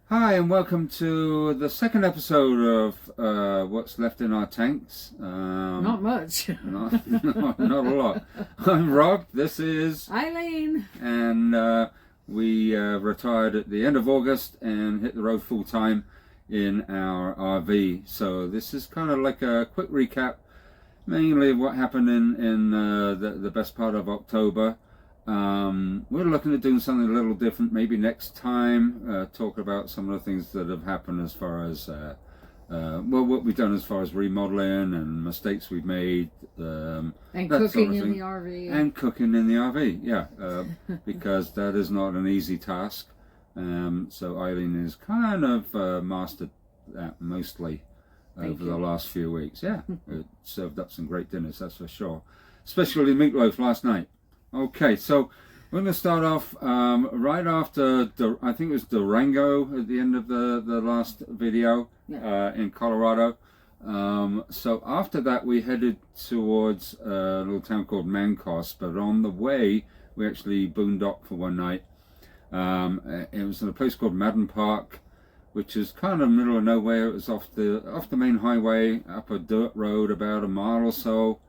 Hi, and welcome to the second episode of What's Left in Our Tanks. Not much. Not a lot. I'm Rob, this is Eileen. And we retired at the end of August and hit the road full time in our RV. So this is kind of like a quick recap, mainly of what happened in the best part of October. We're looking at doing something a little different maybe next time, talk about some of the things that have happened as far as what we've done as far as remodeling and mistakes we've made, and cooking sort of in the RV. And cooking in the RV, yeah, because that is not an easy task. So Eileen has kind of mastered that mostly over the last few weeks. Yeah, it served up some great dinners, that's for sure, especially meatloaf last night. Okay, so we're going to start off right after, I think it was Durango at the end of the last video, in Colorado. So after that we headed towards a little town called Mancos, but on the way we actually boondocked for one night. It was in a place called Madden Park, which is kind of middle of nowhere. It was off the main highway, up a dirt road about a mile or so.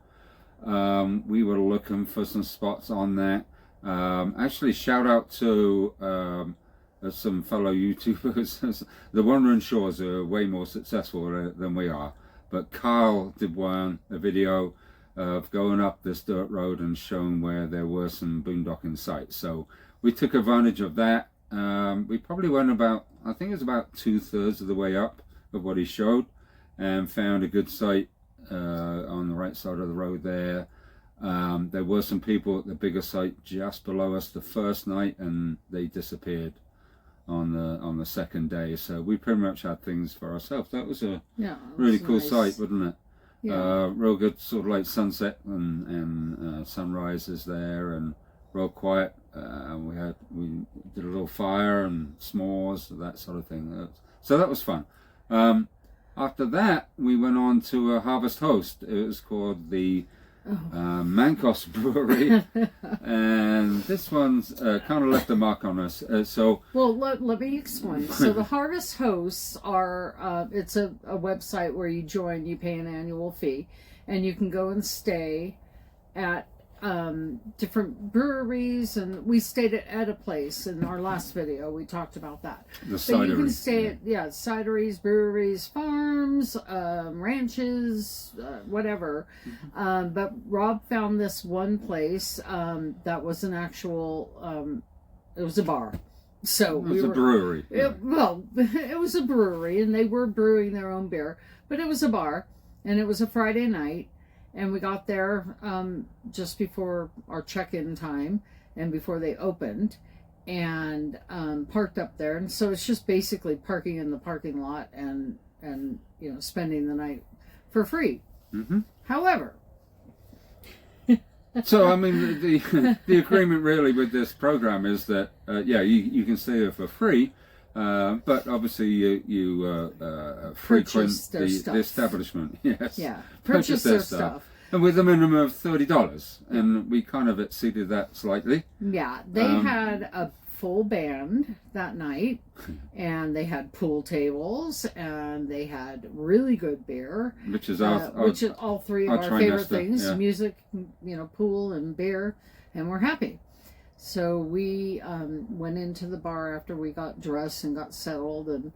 We were looking for some spots on that. Actually, shout out to some fellow YouTubers. The Wandering Shores are way more successful than we are. But Carl did a video of going up this dirt road and showing where there were some boondocking sites. So we took advantage of that. We probably went about, I think it was about 2/3 of the way up of what he showed, and found a good site on the right side of the road there. There were some people at the bigger site just below us the first night, and they disappeared on the second day. So we pretty much had things for ourselves. That was a really cool site, wasn't it? Yeah. Real good sort of like sunset and sunrises there, and real quiet. We did a little fire and s'mores, that sort of thing. So that was fun. After that, we went on to a Harvest Host. It was called the Mancos Brewery, and this one's kind of left a mark on us. Well, let me explain. So the Harvest Hosts are, it's a website where you join, you pay an annual fee, and you can go and stay at different breweries, and we stayed at a place in our last video. We talked about that. The cideries. You can stay at cideries, breweries, farms, ranches, whatever. Mm-hmm. But Rob found this one place that was an actual. It was a bar. So it was a brewery. It was a brewery, and they were brewing their own beer, but it was a bar, and it was a Friday night. And we got there just before our check-in time and before they opened, and parked up there. And so it's just basically parking in the parking lot and spending the night for free. Mm-hmm. However, so I mean the agreement really with this program is that you can stay there for free, but obviously you frequent the establishment. Yes. Yeah. Purchase their stuff. And with a minimum of $30, and we kind of exceeded that slightly. Yeah, they had a full band that night, and they had pool tables, and they had really good beer, which is all three of our favorite things: music, pool, and beer, and we're happy. So we went into the bar after we got dressed and got settled, and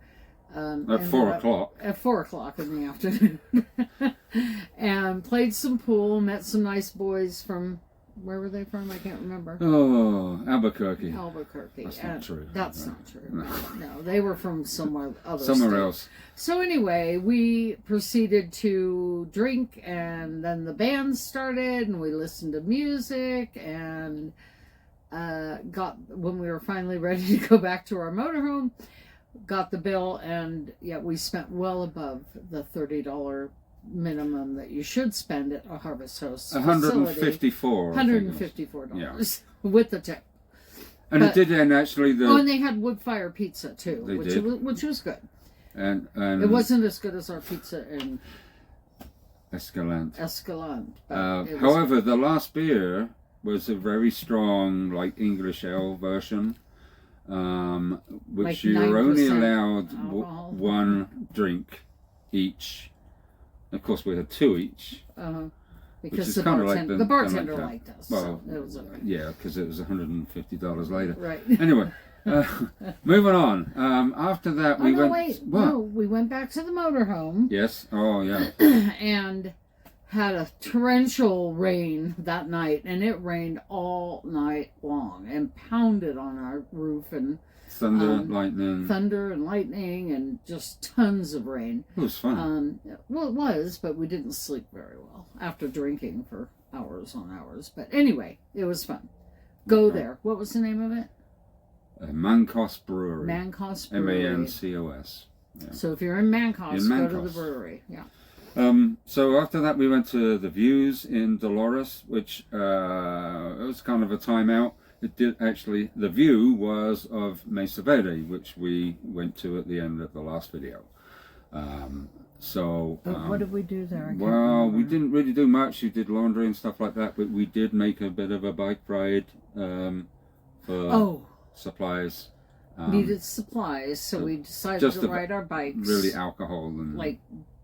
at 4 o'clock. At 4 o'clock in the afternoon, and played some pool. Met some nice boys from, where were they from? I can't remember. Oh, Albuquerque. That's not true. That's not true. No, they were from somewhere else. So anyway, we proceeded to drink, and then the band started, and we listened to music, and when we were finally ready to go back to our motorhome, got the bill, and we spent well above the $30 minimum that you should spend at a Harvest Host facility. $154 with the tip. And it did end actually and they had wood fire pizza too, which was good. And it wasn't as good as our pizza in Escalante. However, the last beer was a very strong, like, English ale version. which Like you're only 9% allowed alcohol. one drink each. Of course, we had two each. Because is the kinda like the bartender that. liked us, Well, so it was okay. yeah, because it was $150 later. Right. Anyway, moving on. After that, we went. Wait. What? No, we went back to the motorhome. Yes. Oh, yeah. And had a torrential rain that night, and it rained all night long and pounded on our roof, and Thunder, lightning. thunder and lightning, and just tons of rain. It was fun. Well, it was, but we didn't sleep very well after drinking for hours on hours. But anyway, it was fun. Go there. What was the name of it? Mancos Brewery. Mancos Brewery. Mancos. Yeah. So if you're in Mancos, go to the Mancos. brewery. Yeah. So after that, we went to the Views in Dolores, which it was kind of a timeout. It did actually. The view was of Mesa Verde, which we went to at the end of the last video. But what did we do there? I can't Well, remember. we didn't really do much. We did laundry and stuff like that, but we did make a bit of a bike ride for supplies. Needed supplies, so we decided to ride our bikes. Really alcohol and like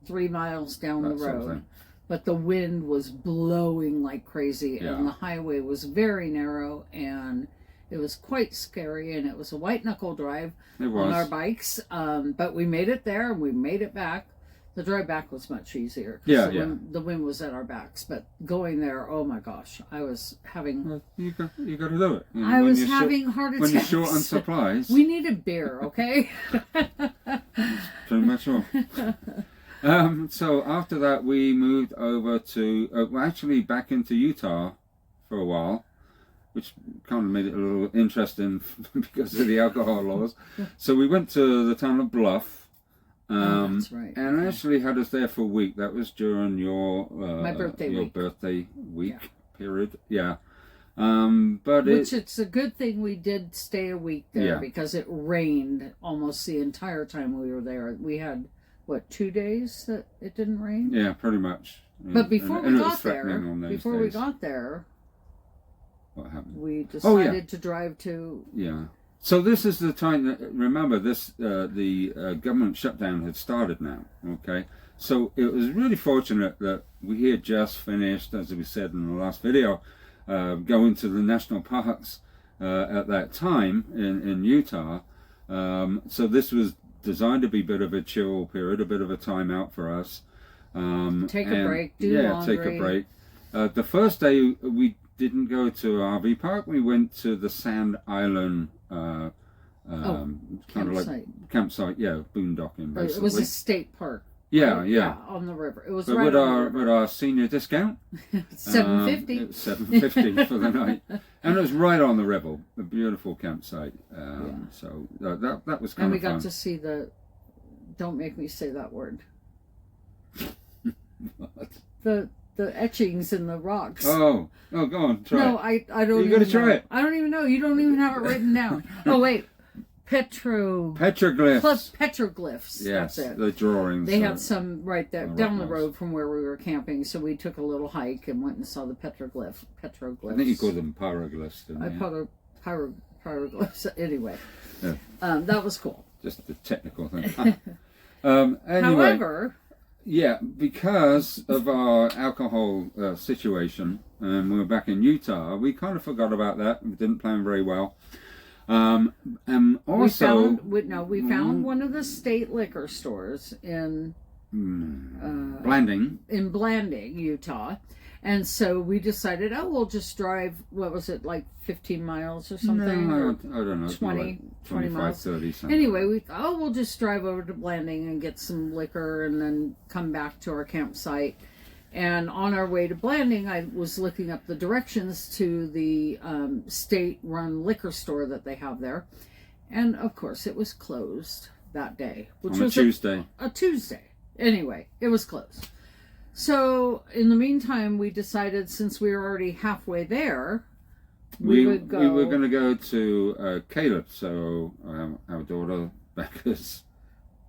3 miles down the that sort of road. thing. But the wind was blowing like crazy, Yeah. and the highway was very narrow, and it was quite scary, and it was a white knuckle drive It on our was. bikes. But we made it there, and we made it back. The drive back was much easier. 'Cause Yeah, the wind was at our backs, but going there, oh my gosh, I was having. Well, you got to do it. You know, I when was you're having heart attacks. When you're short on supplies, We needed beer, okay? pretty much all. So after that, we moved over to actually back into Utah for a while, which kind of made it a little interesting because of the alcohol laws. So we went to the town of Bluff. That's right. And actually had us there for a week. That was during your My birthday your week. birthday week Yeah. period. Yeah. But It's a good thing we did stay a week there Yeah. because it rained almost the entire time we were there. We had, 2 days that it didn't rain? yeah, pretty much. But before And we it was got there, threatening on those we days. got there, What happened? we Oh, yeah. decided to drive to. Yeah. So this is the time that, remember, the government shutdown had started now, okay? So it was really fortunate that we had just finished, as we said in the last video, going to the national parks at that time in Utah. So this was designed to be a bit of a chill period, a bit of a timeout for us. Take a break, do take a laundry. break. The first day we didn't go to RV park. We went to the Sand Island kind of like campsite, boondocking basically. It was a state park. Yeah, right? yeah. On the river. It was But right with on the our river. with our senior discount, $7.50. it was $7.50 for the night, and it was right on the river, a beautiful campsite. So that was kind And of we got fun. to see the. Don't make me say that word. The etchings in the rocks. Oh, go on, try No, it. I don't. You gotta even try know. it. I don't even know. You don't even have it written down. Oh wait, Petroglyphs. plus petroglyphs. Yes, That's it. the drawings. They had some right there on the down the rock road from where we were camping, so we took a little hike and went and saw the petroglyphs. I think you called them pyroglyphs, didn't I you? pyroglyphs. Anyway, Yeah. that was cool. Just the technical thing. Anyway, However, yeah, because of our alcohol situation, and we were back in Utah, we kind of forgot about that. We didn't plan very well. And also, we found one of the state liquor stores in Blanding. in Blanding, Utah. And so we decided, we'll just drive, what was it, like 15 miles or something? No, or I don't know. 20, like 20 miles. 30 something. Anyway, we thought, we'll just drive over to Blanding and get some liquor and then come back to our campsite. And on our way to Blanding, I was looking up the directions to the state-run liquor store that they have there. And, of course, it was closed that day. Which on a was Tuesday. A Tuesday. Anyway, it was closed. So, in the meantime, we decided, since we were already halfway there, we would go. We were going to go to Caleb, so our daughter, Becca's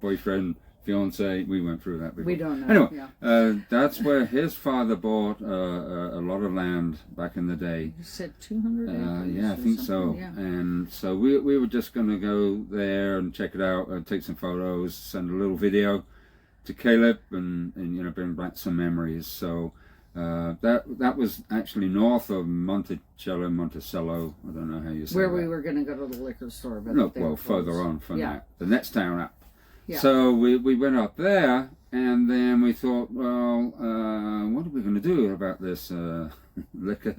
boyfriend, fiance. We went through that before. We don't know. Anyway, Yeah. that's where his father bought a lot of land back in the day. You said 200 acres. Yeah, I think so. Yeah. And so we were just going to go there and check it out, take some photos, send a little video to Caleb, and bring back some memories. So that was actually north of Monticello. I don't know how you say Where that. we were going to go to the liquor store, but No, they well, were further closed. on from Yeah. that, the next town up. Yeah. So we went up there, and then we thought, well, what are we going to do about this liquor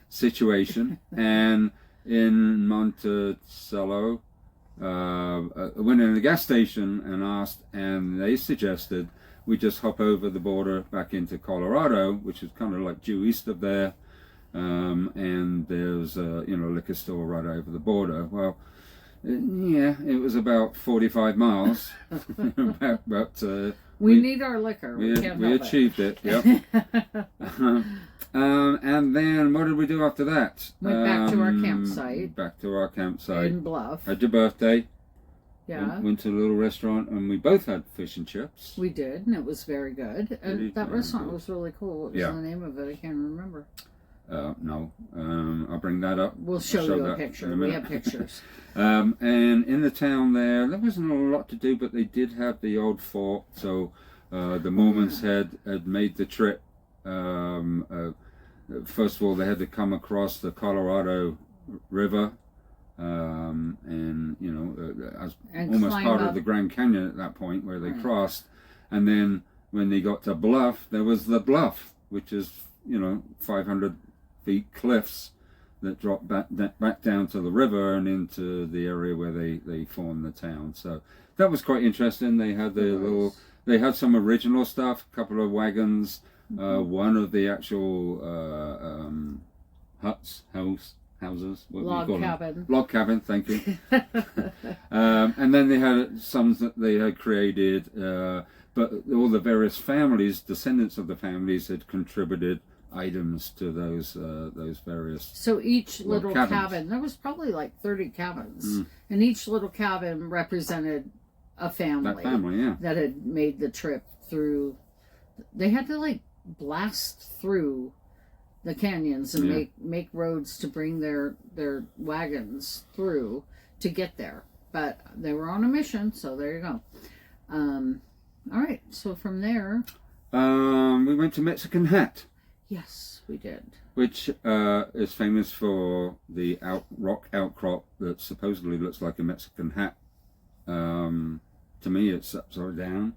situation? And in Monticello, I went in the gas station and asked, and they suggested we just hop over the border back into Colorado, which is kind of like due east of there, and there's a liquor store right over the border. Well, yeah, it was about 45 miles. but we need our liquor. We can't we help achieved it. Yep. And then what did we do after that? Went back to our campsite. Back to our campsite. In Bluff. Had your birthday. Yeah. Went to a little restaurant, and we both had fish and chips. We did, and it was very good. And that restaurant good. Was really cool. What was Yeah. the name of it? I can't remember. No. I'll bring that up. We'll show you a that picture. in a We minute. have pictures. And in the town there wasn't a lot to do, but they did have the old fort. So the Mormons had made the trip. First of all, they had to come across the Colorado River, and as And almost climb part up. of the Grand Canyon at that point where they Right. crossed. And then when they got to Bluff, there was the Bluff, which is 500 feet cliffs that drop back down to the river and into the area where they formed the town. So that was quite interesting. They had they had some original stuff, a couple of wagons, one of the actual houses, what do you Log call them? cabin. Log cabin, thank you. And then they had some that they had created, but all the various families, descendants of the families, had contributed items to those various. So each little cabins. cabin, there was probably like 30 cabins, and each little cabin represented a family, That family, yeah. that had made the trip through. They had to like blast through the canyons and Yeah. make roads to bring their wagons through to get there. But they were on a mission, so there you go. All right, so from there, We went to Mexican Hat, yes, we did. which is famous for the rock outcrop that supposedly looks like a Mexican hat. To me, it's upside down.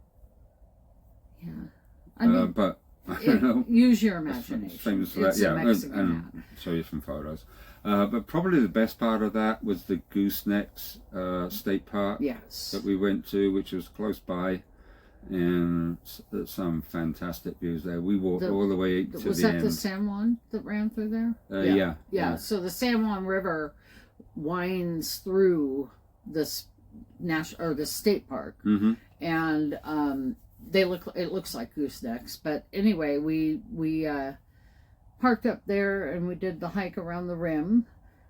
Yeah, I mean, But I don't know. use your It's imagination. famous for that, It's yeah. a Mexican and hat. show you some photos. But probably the best part of that was the Goosenecks State Park Yes. that we went to, which was close by, and some fantastic views there. We walked all the way to Was the that end. the San Juan that ran through there? Yeah. So the San Juan River winds through this the state park, Mm-hmm. and it looks like goosenecks. But anyway, we parked up there and we did the hike around the rim,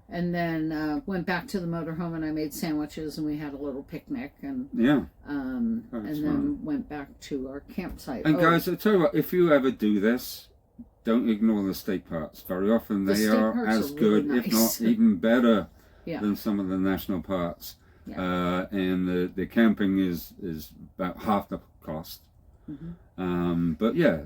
and then went back to the motorhome, and I made sandwiches and we had a little picnic, and and That's then fun. went back to our campsite. And guys, I tell you what, if you ever do this, don't ignore the state parks. Very often The they state are parks as are good, really if nice. not even better, Yeah. than some of the national parks. Yeah. And the camping is about half the cost. But yeah,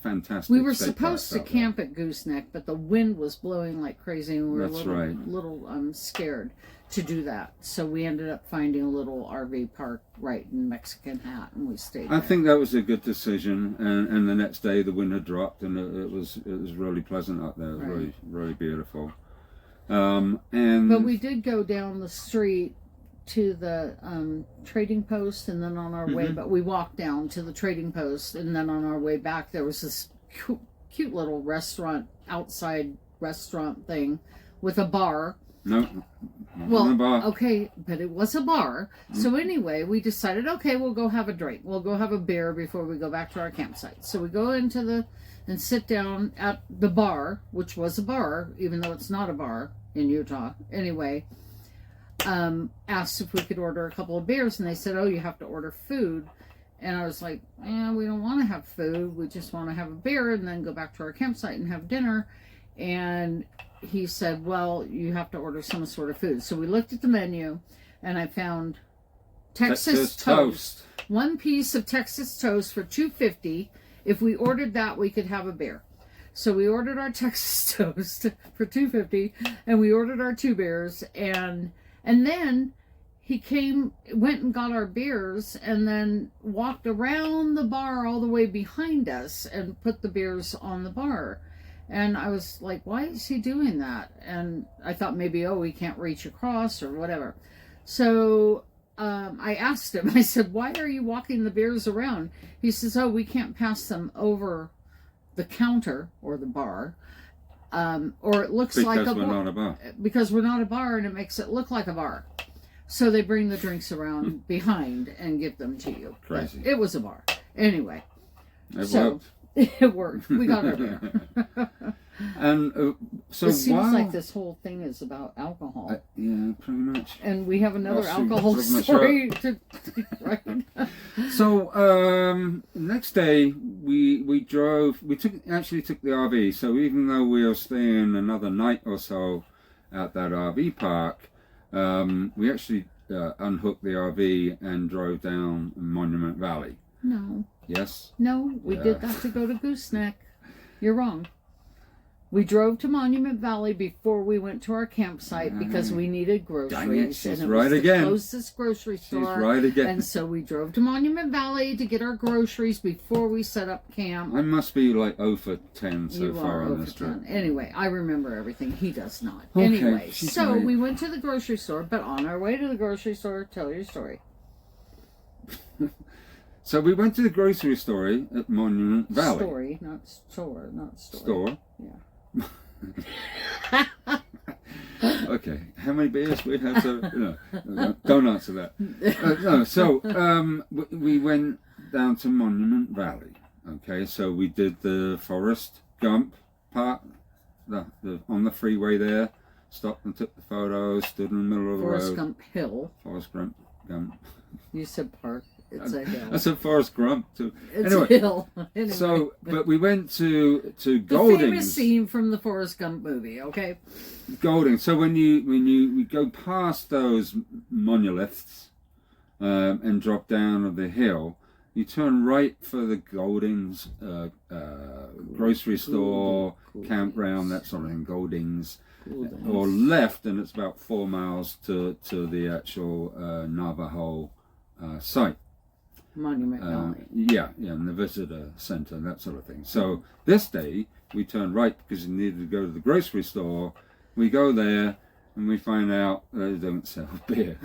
fantastic. We were state supposed parks to out there. camp at Gooseneck, but the wind was blowing like crazy, and we were That's a right. little scared to do that. So we ended up finding a little RV park right in Mexican Hat, and we stayed I there. think that was a good decision, and the next day the wind had dropped, and it was really pleasant up there. It was Right. really, really beautiful. And But we did go down the street to the trading post, and then on our way, but we walked down to the trading post, and then on our way back there was this cute little outside restaurant thing with a bar. no, Well, a bar. okay, but it was a bar. So anyway, we decided, okay, we'll go have a drink. We'll go have a beer before we go back to our campsite. So we go and sit down at the bar, which was a bar, even though it's not a bar in Utah. Anyway, asked if we could order a couple of beers, and they said, oh, you have to order food. And I was like, we don't want to have food. We just want to have a beer and then go back to our campsite and have dinner. And he said, well, you have to order some sort of food. So we looked at the menu, and I found Texas toast. One piece of Texas toast for $2.50. If we ordered that, we could have a beer. So we ordered our Texas toast for $2.50, and we ordered our 2 beers, and then he went and got our beers, and then walked around the bar all the way behind us and put the beers on the bar. And I was like, why is he doing that? And I thought maybe, he can't reach across or whatever. So I asked him, I said, why are you walking the beers around? He says, we can't pass them over the counter or the bar. Or it looks like a bar. Because we're not a bar. Because we're not a bar, and it makes it look like a bar. So they bring the drinks around behind and give them to you. Crazy. But it was a bar. Anyway. It worked. It worked. We got our beer. And so it seems like this whole thing is about alcohol. Yeah, pretty much. And we have another alcohol story to right. So next day we drove. We actually took the RV. So even though we were staying another night or so at that RV park, we actually unhooked the RV and drove down Monument Valley. No. Yes. No, we did that to go to Gooseneck. You're wrong. We drove to Monument Valley before we went to our campsite because we needed groceries. Dang it, she's and it right was again. The closest grocery store. She's right again. And so we drove to Monument Valley to get our groceries before we set up camp. I must be like 0 for 10 so far on this trip. Anyway, I remember everything. He does not. Okay, Anyway, so right. we went to the grocery store, but on our way to the grocery store, tell your story. So we went to the grocery store at Monument Valley. Story, not store, not store. Store? Yeah. Okay, how many beers we had to... No, don't answer that. No, so we went down to Monument Valley. Okay, so we did the Forrest Gump part on the freeway there. Stopped and took the photos, stood in the middle of the road. Forrest Gump Hill. Forrest Gump. You said park. It's a hill. I said Forrest Gump too. It's a hill. Anyway. So, but we went to the Goldings. famous scene from the Forrest Gump movie. Okay. Goldings. So when we go past those monoliths and drop down of the hill, you turn right for the Goldings grocery store, campground, that sort of thing. Goldings. Or left, and it's about 4 miles to the actual Navajo site. Monument Valley. Yeah, and the visitor center, that sort of thing. So this day we turned right because we needed to go to the grocery store. We go there and we find out they don't sell beer.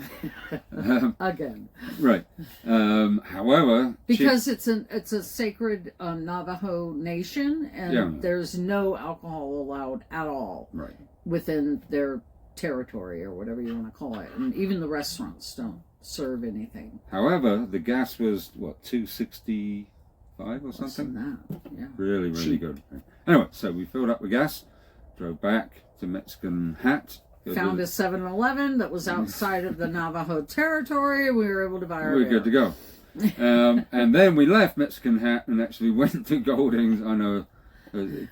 Again. Right. However, because it's a sacred Navajo nation, and there's no alcohol allowed at all. Right. Within their territory or whatever you want to call it, and even the restaurants don't serve anything. However, the gas was what, $2.65 or something? That, yeah. Really cheap. Good. Anyway, so we filled up with gas, drove back to Mexican Hat. Found a 7-Eleven that was outside of the Navajo territory. We were able to buy our beer. Good to go. And then we left Mexican Hat and actually went to Goldings. I know,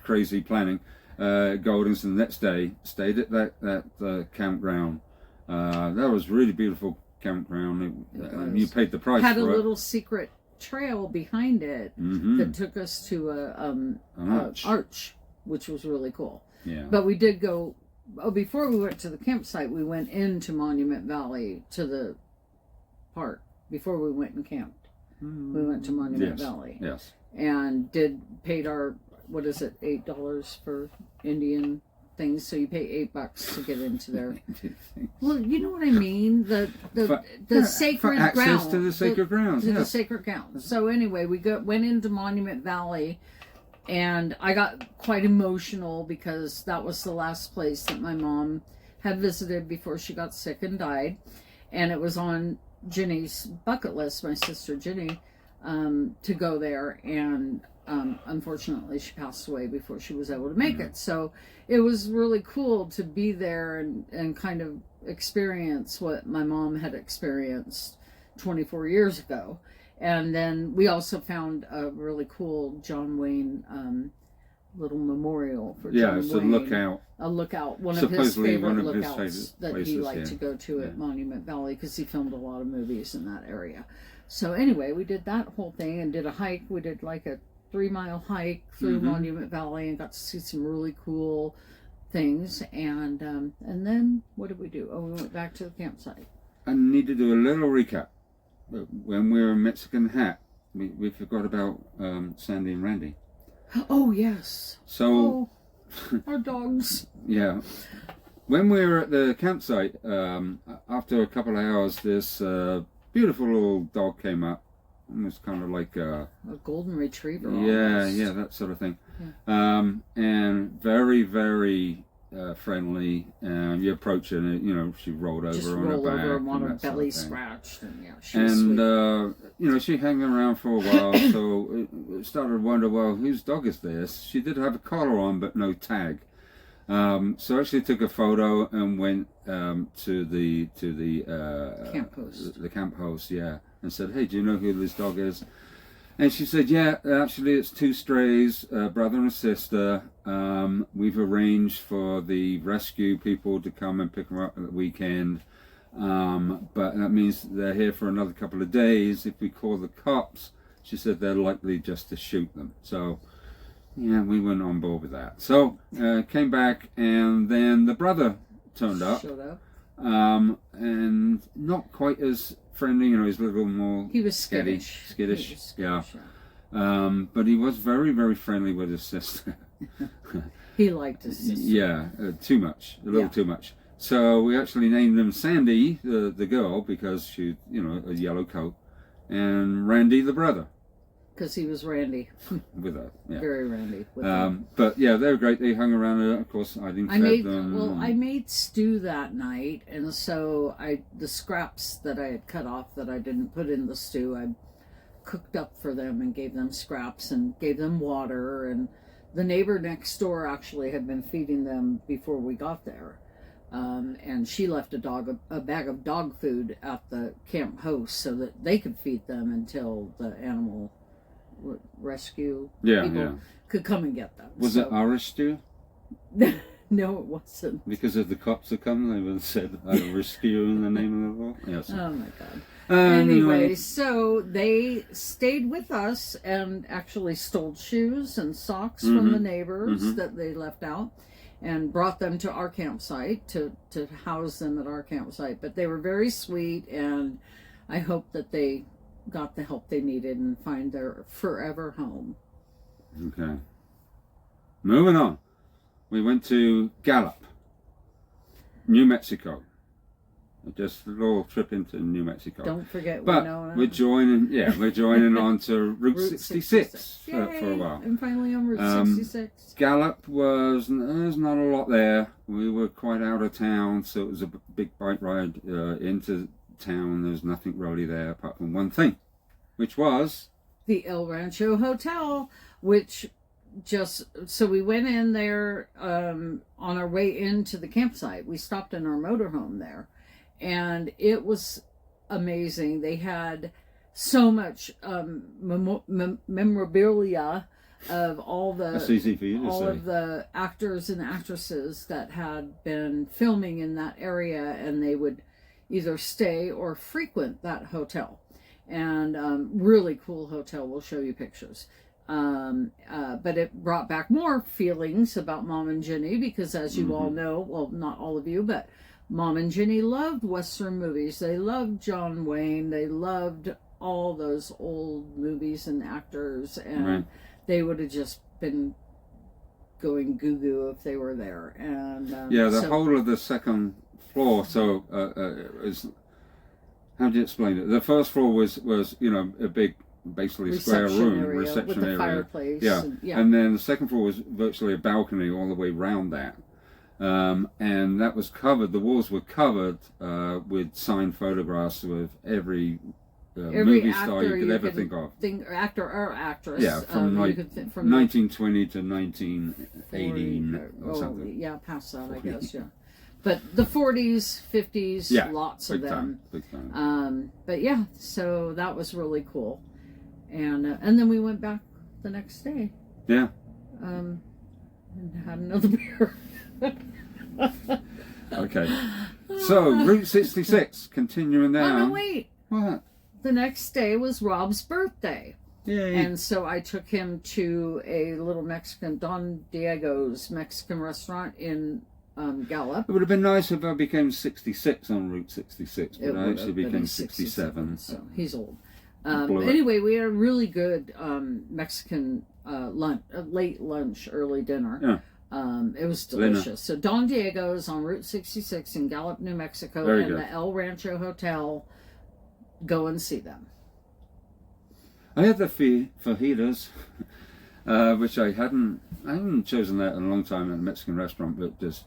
crazy planning. Goldings the next day, stayed at that campground. That was really beautiful campground. You paid the price for it. Had a little secret trail behind it that took us to an arch, which was really cool. Yeah. But we did go. Before we went to the campsite, we went into Monument Valley to the park. Before we went and camped, we went to Monument Valley. Yes. And paid our, what is it, $8 for Indian things. So you pay $8 to get into there. Well, you know what I mean. The sacred ground. Access to the sacred grounds. To the sacred ground. So anyway, we went into Monument Valley. And I got quite emotional because that was the last place that my mom had visited before she got sick and died. And it was on Ginny's bucket list, my sister Ginny, to go there. And unfortunately, she passed away before she was able to make it. So it was really cool to be there and kind of experience what my mom had experienced 24 years ago. And then we also found a really cool John Wayne little memorial for John Wayne. It's a lookout. A lookout, one Supposedly of his favorite one of his lookouts favorite that he places, liked yeah. to go to at Yeah. Monument Valley because he filmed a lot of movies in that area. So anyway, we did that whole thing and did a hike. We did like a 3-mile hike through Monument Valley and got to see some really cool things. And then what did we do? Oh, we went back to the campsite. I need to do a little recap. When we were in Mexican Hat, we forgot about Sandy and Randy. Oh yes. So our dogs. Yeah. When we were at the campsite, after a couple of hours, this beautiful little dog came up. It was kind of like a golden retriever. Yeah, almost. yeah, that sort of thing. Yeah. And very, very friendly. You approach her, and you know, she rolled over Just on her roll back over and want her that sort of belly thing. scratched, and yeah, she was sweet. You know, she hung around for a while, so it started to wonder, well, whose dog is this? She did have a collar on, but no tag. So I actually took a photo and went to the Camp host. the camp host, yeah, and said, hey, do you know who this dog is? And she said, yeah, actually it's 2 strays, brother and sister. We've arranged for the rescue people to come and pick them up at the weekend. But that means they're here for another couple of days. If we call the cops, she said they're likely just to shoot them. So, yeah, we went on board with that. So, came back, and then the brother turned up. Showed up. And not quite as friendly, you know, he's a little more He was skittish. skittish, He was yeah. skittish, But he was very, very friendly with his sister. He liked his sister. Yeah, too much, a little Yeah. too much. So we actually named him Sandy, the girl, because she, you know, a yellow coat, and Randy, the brother, Because he was Randy. with her. Yeah. Very Randy. With him. But yeah, they were great. They hung around. Of course, I didn't fed them. I made stew that night, and so the scraps that I had cut off that I didn't put in the stew, I cooked up for them and gave them scraps and gave them water. And the neighbor next door actually had been feeding them before we got there. And she left a bag of dog food at the camp host so that they could feed them until the animal rescue people could come and get them. Was it Irish stew? No, it wasn't. Because if the cops had come, they would have said, Irish stew in the name of the law. Yes. Oh my God. Anyway, so they stayed with us and actually stole shoes and socks from the neighbors that they left out and brought them to our campsite to house them at our campsite. But they were very sweet, and I hope that they got the help they needed and find their forever home. Okay. Moving on. We went to Gallup, New Mexico. Just a little trip into New Mexico. Don't forget But Winona. we're joining on to Route 66 for a while. And finally on Route 66. Gallup there's not a lot there. We were quite out of town, so it was a big bike ride into town. There's nothing really there apart from one thing, which was The El Rancho Hotel, which so we went in there on our way into the campsite. We stopped in our motorhome there, and it was amazing. They had so much memorabilia of all that's easy for you to say. of the actors and actresses that had been filming in that area, and they would either stay or frequent that hotel. And really cool hotel. We'll show you pictures. But it brought back more feelings about Mom and Jenny because, as you all know, well, not all of you, but Mom and Jenny loved Western movies. They loved John Wayne. They loved all those old movies and actors, and they would have just been going goo-goo if they were there. And the whole of the second floor. So is how do you explain it? The first floor was a big, basically square room, reception with the area, fireplace. And then the second floor was virtually a balcony all the way round that. And that was covered. The walls were covered with signed photographs with every movie star you could ever think of. Actor or actress. Yeah, from from 1920 to 1918 or something. Yeah, past that, I guess. Yeah, but the 40s, 50s, lots of them. Big time. But yeah, so that was really cool. And then we went back the next day. Yeah. And had another beer. Okay. So, Route 66, continuing down. Oh, no, wait. What? The next day was Rob's birthday. Yay. And so I took him to a little Don Diego's Mexican restaurant in Gallup. It would have been nice if I became 66 on Route 66, but I actually became 67. So he's old. Blew it. Anyway, we had a really good Mexican lunch, late lunch, early dinner. Yeah. It was delicious. So Don Diego's on Route 66 in Gallup, New Mexico, Very and good. the El Rancho Hotel. Go and see them. I had the fajitas, which I hadn't chosen that in a long time at a Mexican restaurant, but just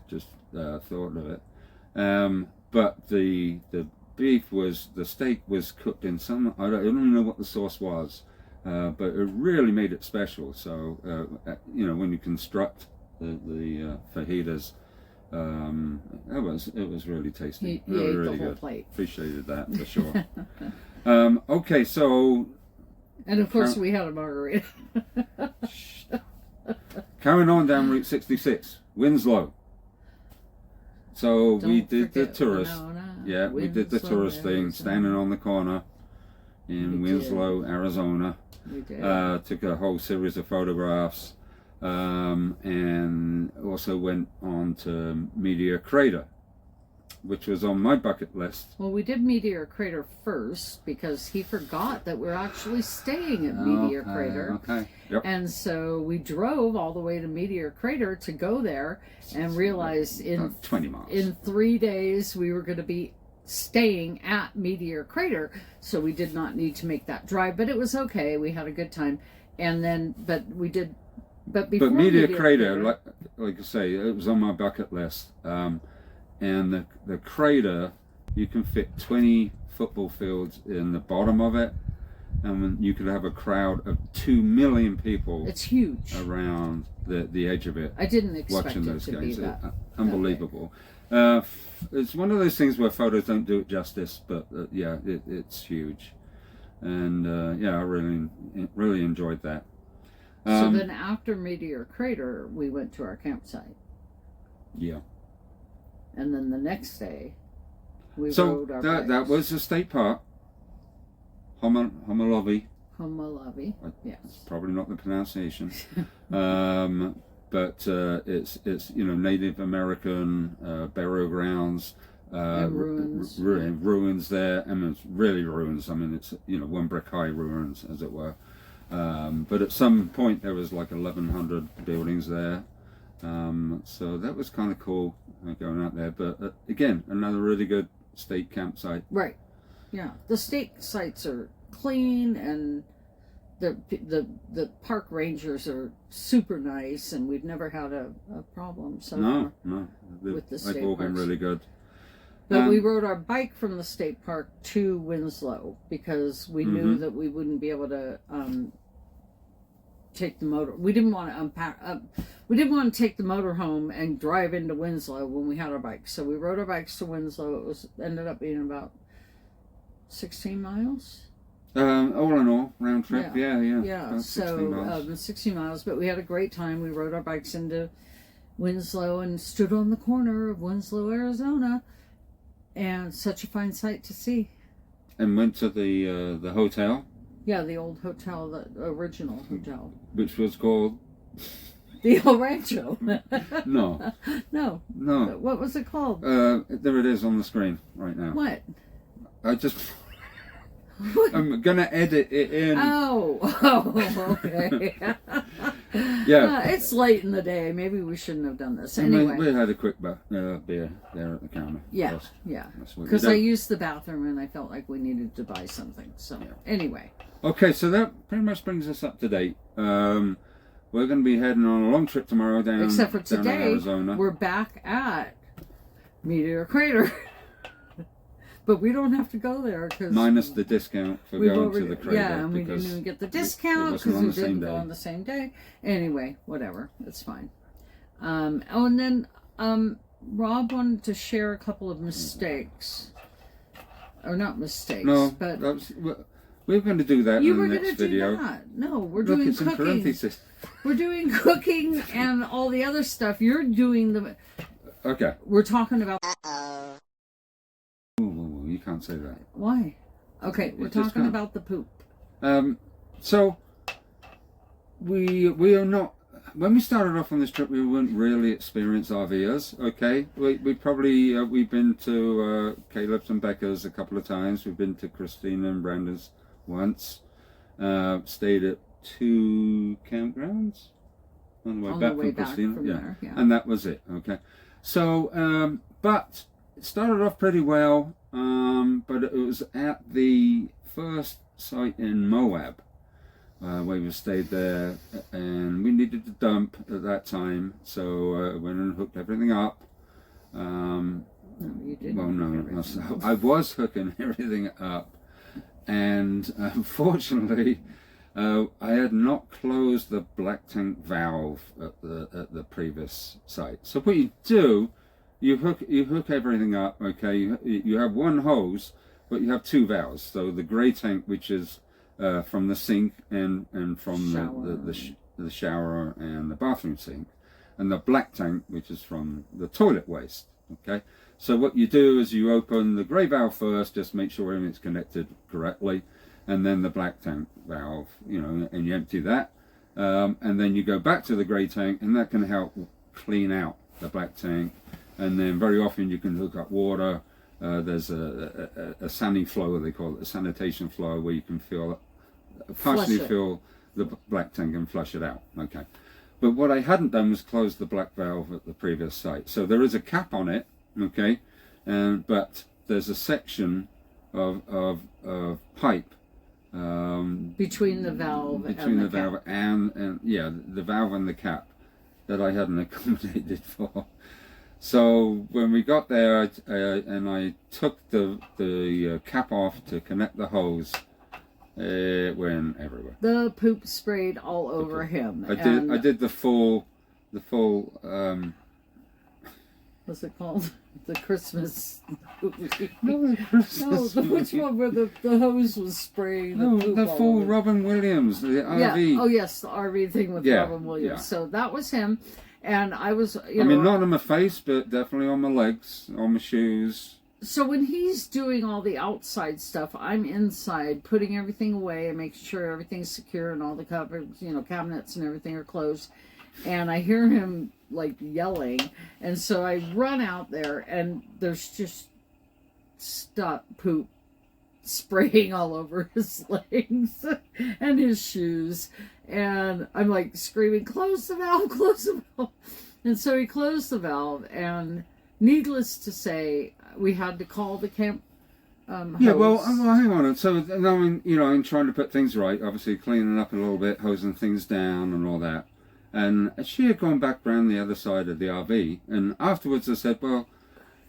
thought of it. But the steak was cooked in some, I don't even know what the sauce was, but it really made it special. So when you construct the fajitas, it was really tasty. He really, ate really the whole good. plate. Appreciated that for sure. Okay, so And of course, we had a margarita. carrying on down Route 66, Winslow. So we did the tourist. Yeah, we did the tourist thing, standing on the corner in Winslow, Arizona. We did. Took a whole series of photographs, and also went on to Meteor Crater, which was on my bucket list. Well, we did Meteor Crater first because he forgot that we're actually staying at Meteor Crater. Okay. Yep. And so we drove all the way to Meteor Crater to go there and realized in 20 miles. In 3 days we were going to be staying at Meteor Crater, so we did not need to make that drive, but it was okay. We had a good time. And then but before Meteor Crater, like I say, it was on my bucket list. And the crater, you can fit 20 football fields in the bottom of it, and you could have a crowd of 2 million people. It's huge Around the edge of it. I didn't expect watching it those to games. be that. Unbelievable. It's one of those things where photos don't do it justice, but it's huge, and I really enjoyed that. So then after Meteor Crater, we went to our campsite. Yeah. And then the next day, we So rode our that was the state park, Homolovi. Homolovi. Yes. Probably not the pronunciation, but it's Native American burial grounds, And ruins. Ruins there. I mean, it's really ruins. I mean, it's one brick high ruins, as it were. But at some point there was like 1,100 buildings there. So that was kind of cool going out there. But again, another really good state campsite. Right. Yeah. The state sites are clean, and the park rangers are super nice, and we've never had a problem so far. No. With the state they've all been parks. really good. But we rode our bike from the state park to Winslow because we knew that we wouldn't be able to take the motor. We didn't want to unpack. We didn't want to take the motor home and drive into Winslow when we had our bikes. So we rode our bikes to Winslow. It ended up being about 16 miles. All in all, round trip. Yeah. Yeah. About 16 miles. So 16 miles. But we had a great time. We rode our bikes into Winslow and stood on the corner of Winslow, Arizona, and such a fine sight to see. And went to the hotel. Yeah, the old hotel, the original hotel. Which was called... The El Rancho. No. No. What was it called? There it is on the screen right now. What? I'm going to edit it in. Oh, okay. Yeah. It's late in the day. Maybe we shouldn't have done this. Anyway. We had a quick beer there at the counter. Yeah, That's what we because did. I used the bathroom and I felt like we needed to buy something. So, anyway. Okay, so that pretty much brings us up to date. We're going to be heading on a long trip tomorrow down, Except for down today, to Arizona. we're back at Meteor Crater. But we don't have to go there because minus the discount for going to the crater. Yeah, and we didn't even get the discount because we didn't go on the same day. Anyway, whatever, it's fine. And then Rob wanted to share a couple of mistakes, or not mistakes, No, but We're going to do that You in were the going next to do video. that. No, we're Look, doing it's in cooking. parentheses. We're doing cooking and all the other stuff. You're doing the... Okay. We're talking about... Ooh, you can't say that. Why? Okay, we're You just talking can't. about the poop. So we are not. When we started off on this trip, we weren't really experienced RVers. Okay, we probably we've been to Caleb's and Becca's a couple of times. We've been to Christina and Brandon's once. Stayed at 2 campgrounds on the way back from Christina. From there, yeah. And that was it. Okay, so but it started off pretty well. But it was at the first site in Moab. Where we stayed there, and we needed to dump at that time, so I went and hooked everything up. No, you didn't. Well, no, so I was hooking everything up, and unfortunately, I had not closed the black tank valve at the previous site. So what you do, you hook everything up. Okay, you have one hose, but you have 2 valves. So the grey tank, which is from the sink and from the shower and the bathroom sink, and the black tank, which is from the toilet waste. Okay, so what you do is you open the grey valve first, just make sure everything's connected correctly, and then the black tank valve, and you empty that, and then you go back to the grey tank, and that can help clean out the black tank. And then very often you can hook up water. There's a sani flow, they call it, a sanitation flow, where you can partially fill the black tank and flush it out. Okay, but what I hadn't done was close the black valve at the previous site. So there is a cap on it, okay, but there's a section of pipe between the valve and the valve and the cap that I hadn't accommodated for. So when we got there, and I took the cap off to connect the hose, it went everywhere. The poop sprayed all over him. I did the full. What's it called? The Christmas movie. No, Christmas which one where the hose was spraying the poop the all full over. Robin Williams, the RV. Yeah. Oh yes, the RV thing with Robin Williams. Yeah. So that was him, and I was. I mean, not on my face, but definitely on my legs, on my shoes. So when he's doing all the outside stuff, I'm inside putting everything away and making sure everything's secure and all the cupboards, cabinets and everything are closed. And I hear him like yelling, and so I run out there, and there's just poop spraying all over his legs and his shoes, and I'm like screaming, "Close the valve! Close the valve!" And so he closed the valve, and needless to say, we had to call the camp. Yeah, well, hang on. So, I mean, in trying to put things right, obviously cleaning up a little bit, hosing things down, and all that. And she had gone back round the other side of the RV, and afterwards I said, "Well,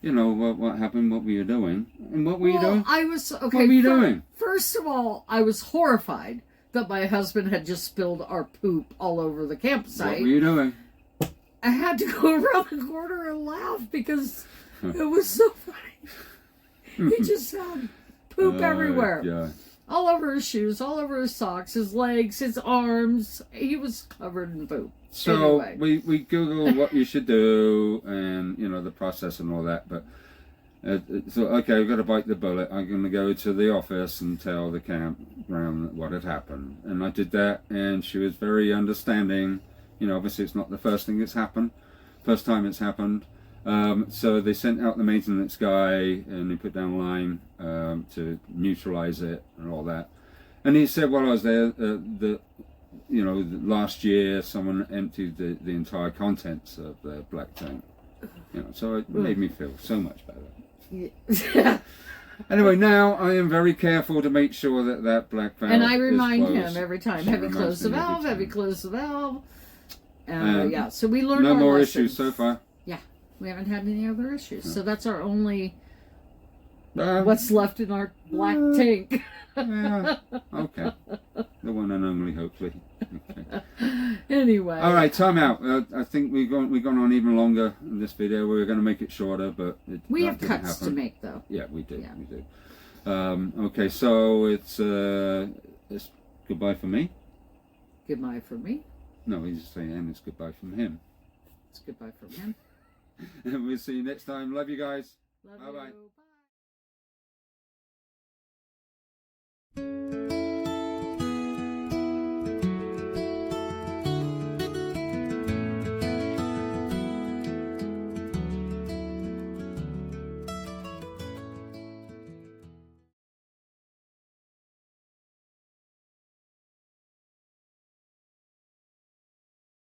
what happened? What were you doing? And what were you doing?" I was okay. What were you doing? First of all, I was horrified that my husband had just spilled our poop all over the campsite. What were you doing? I had to go around the corner and laugh because it was so funny. He just had poop everywhere. Yeah. All over his shoes, all over his socks, his legs, his arms. He was covered in poop. So anyway. we Googled what you should do, and the process and all that. But so okay, we've got to bite the bullet. I'm going to go to the office and tell the campground what had happened, and I did that. And she was very understanding. Obviously it's not the first time it's happened. So they sent out the maintenance guy, and he put down a line to neutralize it and all that. And he said while I was there, last year someone emptied the entire contents of the black tank. So it made me feel so much better. Yeah. Anyway, now I am very careful to make sure that black valve. And I remind is closed. him every time, She have you reminds closed the me every valve? Have you time. closed the valve? So we learned no our more lessons. issues so far. Yeah, we haven't had any other issues. So that's our only Um, what's left in our black tank. Yeah, okay. The one and only, hopefully. Okay. Anyway. All right, time out. I think we've gone on even longer in this video. We were going to make it shorter, but We that have didn't cuts happen. to make, though. Yeah, we do. Yeah. We do. Okay, so it's goodbye from me. Goodbye from me. No, he's saying it's goodbye from him. It's goodbye from him. And we'll see you next time. Love you guys. Love Bye-bye. you. Bye.